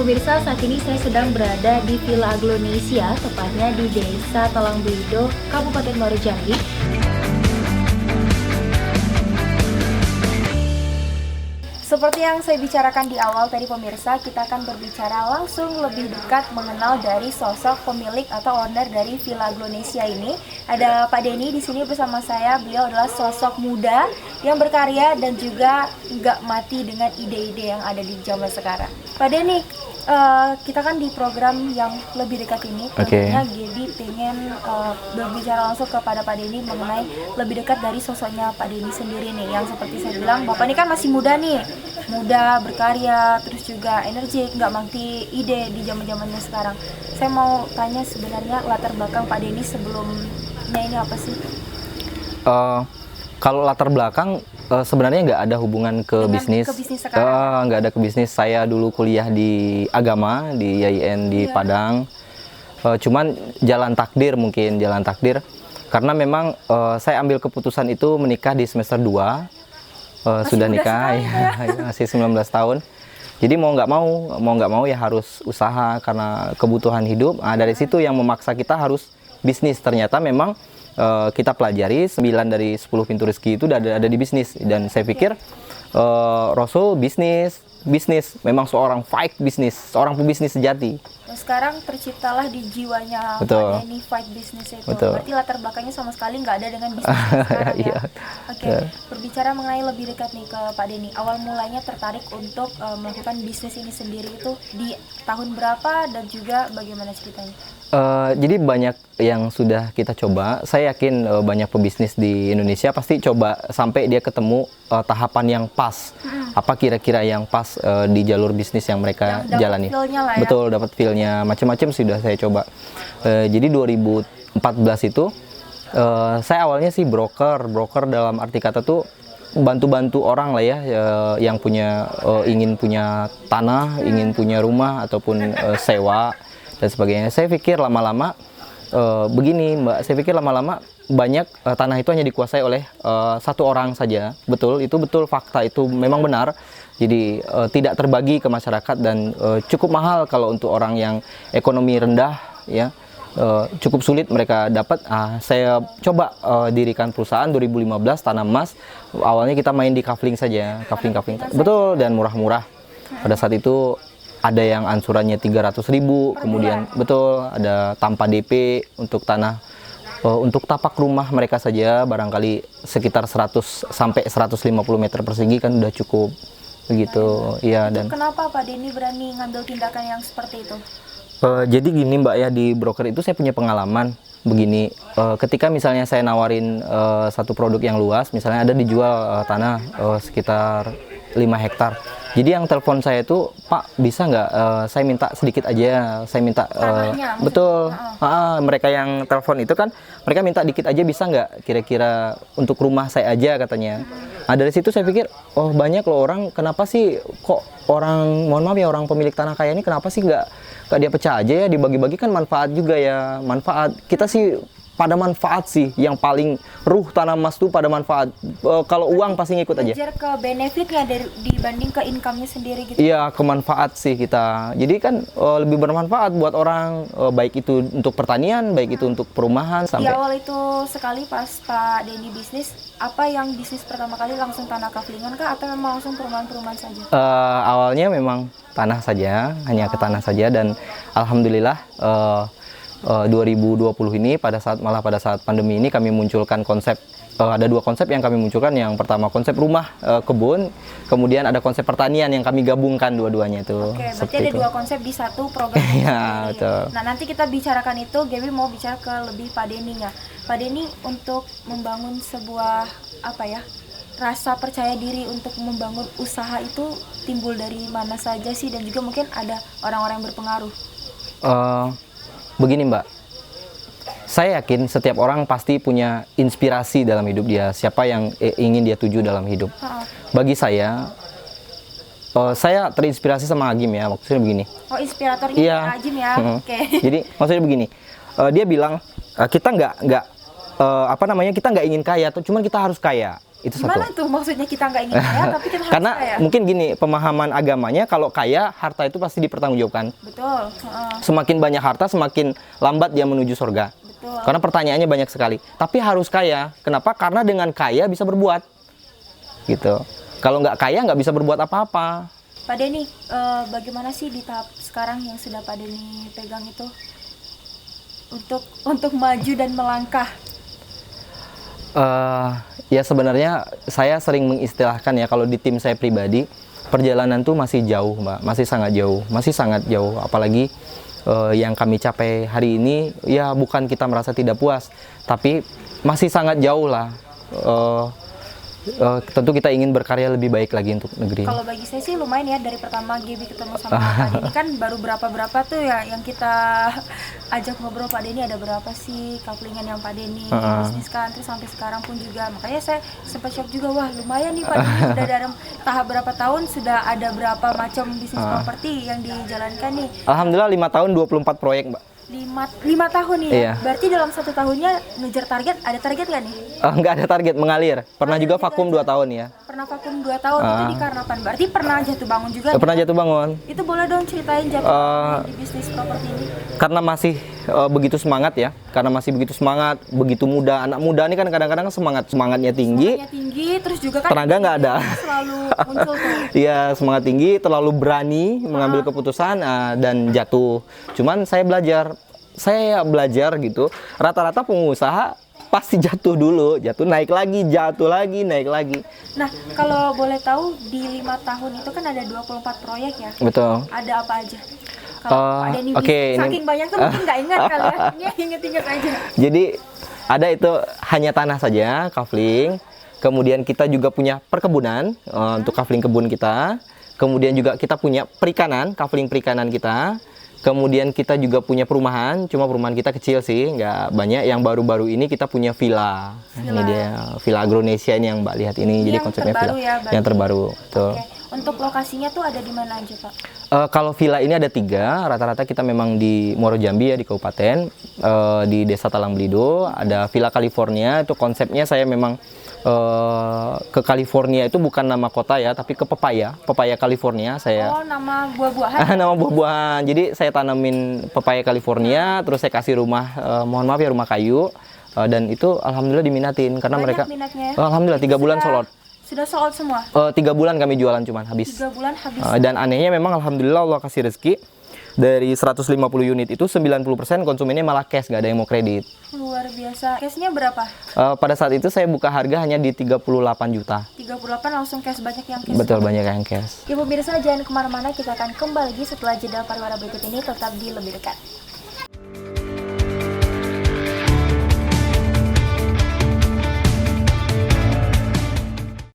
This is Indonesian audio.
Pemirsa, saat ini saya sedang berada di Villa Aglonesia, tepatnya di Desa Talangbedo, Kabupaten Muaro Jambi. Seperti yang saya bicarakan di awal tadi pemirsa, kita akan berbicara langsung lebih dekat mengenal dari sosok pemilik atau owner dari Villa Aglonesia ini. Ada Pak Denny di sini bersama saya. Beliau adalah sosok muda yang berkarya dan juga nggak mati dengan ide-ide yang ada di zaman sekarang. Pak Denny, kita kan di program yang lebih dekat ini, tentunya Gaby pengen berbicara langsung kepada Pak Denny mengenai lebih dekat dari sosoknya Pak Denny sendiri nih, yang seperti saya bilang, Bapak ini kan masih muda nih, muda, berkarya, terus juga energik, nggak mati ide di zaman-zamannya sekarang. Saya mau tanya sebenarnya latar belakang Pak Denny sebelumnya ini apa sih? Kalau latar belakang sebenarnya nggak ada hubungan ke bisnis. Nggak ada ke bisnis. Saya dulu kuliah di agama di IAIN di Padang. Cuman jalan takdir karena memang saya ambil keputusan itu menikah di semester 2. Sudah nikah ya, masih 19 tahun. Jadi mau nggak mau ya harus usaha karena kebutuhan hidup. Nah, dari situ yang memaksa kita harus bisnis. Ternyata memang kita pelajari 9 dari 10 pintu rezeki itu ada di bisnis, dan saya pikir Rasul bisnis memang seorang fight bisnis, seorang pebisnis sejati. Nah, sekarang terciptalah di jiwanya Betul. Pak Denny fight bisnis itu. Betul. Berarti latar belakangnya sama sekali nggak ada dengan bisnis sekarang ya. Oke. Berbicara mengenai lebih dekat nih ke Pak Denny, awal mulanya tertarik untuk melakukan bisnis ini sendiri itu di tahun berapa dan juga bagaimana ceritanya? Jadi banyak yang sudah kita coba. Saya yakin banyak pebisnis di Indonesia pasti coba sampai dia ketemu tahapan yang pas. Apa kira-kira yang pas di jalur bisnis yang mereka jalani. Betul, dapat feel-nya. Macam-macam sudah saya coba. Jadi 2014 itu saya awalnya sih broker dalam arti kata tuh bantu-bantu orang lah ya, yang ingin punya tanah, ingin punya rumah ataupun sewa dan sebagainya. Saya pikir lama-lama begini Mbak, saya pikir lama-lama banyak tanah itu hanya dikuasai oleh satu orang saja. Betul, itu betul, fakta itu memang benar. Jadi tidak terbagi ke masyarakat dan cukup mahal kalau untuk orang yang ekonomi rendah ya. Cukup sulit mereka dapat. Saya coba dirikan perusahaan 2015 Tanah Emas. Awalnya kita main di kafling saja, kafling. Betul, dan murah-murah. Pada saat itu ada yang ansurannya 300.000, kemudian betul ada tanpa DP untuk tanah, untuk tapak rumah mereka saja barangkali sekitar 100 sampai 150 meter persegi kan udah cukup begitu. Iya. Dan kenapa Pak Denny berani ngambil tindakan yang seperti itu? Jadi gini Mbak ya, di broker itu saya punya pengalaman begini. Ketika misalnya saya nawarin satu produk yang luas, misalnya ada dijual tanah sekitar 5 hektar. Jadi yang telepon saya itu, Pak bisa nggak saya minta sedikit aja, saya minta betul. Mereka yang telepon itu kan mereka minta dikit aja, bisa nggak kira-kira untuk rumah saya aja katanya. Nah dari situ saya pikir, oh banyak loh orang, kenapa sih kok orang, mohon maaf ya, orang pemilik tanah kaya ini kenapa sih nggak dia pecah aja ya, dibagi-bagi kan manfaat juga ya, manfaat kita sih pada manfaat sih, yang paling ruh Tanah Emas tuh pada manfaat. Kalau uang pasti ngikut aja. Belajar ke benefitnya dibanding ke income-nya sendiri gitu. Iya, ke manfaat sih kita. Jadi kan lebih bermanfaat buat orang, baik itu untuk pertanian, baik itu untuk perumahan. Di awal itu sekali pas Pak Denny bisnis, apa yang bisnis pertama kali langsung tanah kaflingan kah atau memang langsung perumahan-perumahan saja? Awalnya memang tanah saja, hanya ke tanah saja, dan alhamdulillah 2020 ini pada saat pandemi ini kami munculkan konsep, ada 2 konsep yang kami munculkan. Yang pertama konsep rumah kebun, kemudian ada konsep pertanian yang kami gabungkan dua-duanya itu. Oke, berarti ada 2 konsep di satu program. Ya, betul. Nah nanti kita bicarakan itu, Gaby mau bicara ke lebih Pak Denny-nya. Pak Denny, untuk membangun sebuah rasa percaya diri untuk membangun usaha itu timbul dari mana saja sih, dan juga mungkin ada orang-orang yang berpengaruh? Begini Mbak, saya yakin setiap orang pasti punya inspirasi dalam hidup dia, siapa yang ingin dia tuju dalam hidup. Bagi saya terinspirasi sama Agim ya, maksudnya begini. Oh, inspiratornya iya. Agim ya. Oke. Jadi maksudnya begini, dia bilang kita nggak kita nggak ingin kaya, cuman kita harus kaya. itu Gimana satu. tuh maksudnya kita nggak ingin kaya tapi kita harus Karena kaya? mungkin gini, pemahaman agamanya kalau kaya, harta itu pasti dipertanggungjawabkan. Betul. Heeh, Semakin banyak harta, semakin lambat dia menuju surga. betul. Karena pertanyaannya banyak sekali. Tapi harus kaya. Kenapa? Karena dengan kaya bisa berbuat. Gitu. Kalau nggak kaya nggak bisa berbuat apa-apa. Pak Denny, bagaimana sih di tahap sekarang yang sudah Pak Denny pegang itu untuk maju dan melangkah? Ya sebenarnya saya sering mengistilahkan ya, kalau di tim saya pribadi, perjalanan tuh masih jauh, Mbak, masih sangat jauh, apalagi yang kami capai hari ini ya bukan kita merasa tidak puas, tapi masih sangat jauh lah. Tentu kita ingin berkarya lebih baik lagi untuk negeri. Kalau bagi saya sih lumayan ya, dari pertama Gaby ketemu sama Pak Denny kan baru berapa tuh ya yang kita ajak ngobrol. Pak Denny ada berapa sih couplingan yang Pak Denny bisniskan, terus sampai sekarang pun juga. Makanya saya sempat shock juga, wah lumayan nih Pak Denny sudah dalam tahap berapa tahun sudah ada berapa macam bisnis properti yang dijalankan nih. Alhamdulillah 5 tahun 24 proyek, Mbak. 5 tahun nih ya? Iya. Berarti dalam 1 tahunnya ngejar target, ada target nggak nih? Nggak ada target, mengalir. Pernah juga vakum 2 tahun ya. Pernah vakum 2 tahun, itu dikarenakan berarti pernah jatuh bangun juga nih? Pernah jatuh bangun. Itu boleh dong ceritain jatuh bangun di bisnis properti ini? Karena masih begitu semangat ya, karena masih begitu semangat, begitu muda. Anak muda ini kan kadang-kadang semangatnya tinggi, Semangatnya tinggi, terus juga kan tenaga nggak ada. selalu muncul tuh. Iya, semangat tinggi, terlalu berani mengambil keputusan dan jatuh. Cuman saya belajar gitu. Rata-rata pengusaha pasti jatuh dulu, naik lagi, naik lagi. Nah, kalau boleh tahu di 5 tahun itu kan ada 24 proyek ya? Betul. Ada apa aja? Kalau ada nih oke, saking banyak tuh mungkin nggak ingat kali ya. Ini inget-inget aja. Jadi ada itu hanya tanah saja, kafling. Kemudian kita juga punya perkebunan untuk kafling kebun kita. Kemudian juga kita punya perikanan, kafling perikanan kita. Kemudian kita juga punya perumahan, cuma perumahan kita kecil sih, nggak banyak. Yang baru-baru ini kita punya villa. Ini dia, Villa Agronesia ini yang Mbak lihat ini. Jadi Yang konsepnya terbaru villa. ya, Yang terbaru, betul. Oke. Untuk lokasinya tuh ada di mana aja, Pak? Kalau villa ini ada 3, rata-rata kita memang di Muaro Jambi ya, di kabupaten, di Desa Talang Belido. Ada Villa California, itu konsepnya saya memang ke California itu bukan nama kota ya, tapi ke pepaya California saya. Oh, nama buah-buahan. Nama buah-buahan. Jadi saya tanamin pepaya California, terus saya kasih rumah, mohon maaf ya, rumah kayu, dan itu alhamdulillah diminatin karena Banyak mereka. minatnya ya? Alhamdulillah 3 bulan sold out. Sudah sold out semua? 3 bulan kami jualan cuman habis. 3 bulan habis. Dan anehnya memang alhamdulillah Allah kasih rezeki. Dari 150 unit itu 90% konsumennya malah cash, nggak ada yang mau kredit. Luar biasa. Cashnya berapa? Pada saat itu saya buka harga hanya di 38 juta. 38 langsung cash, banyak yang cash. Betul, banyak yang cash. Ya pemirsa, jangan kemana-mana, kita akan kembali lagi setelah jeda pariwara berikut ini, tetap di Lebih Dekat.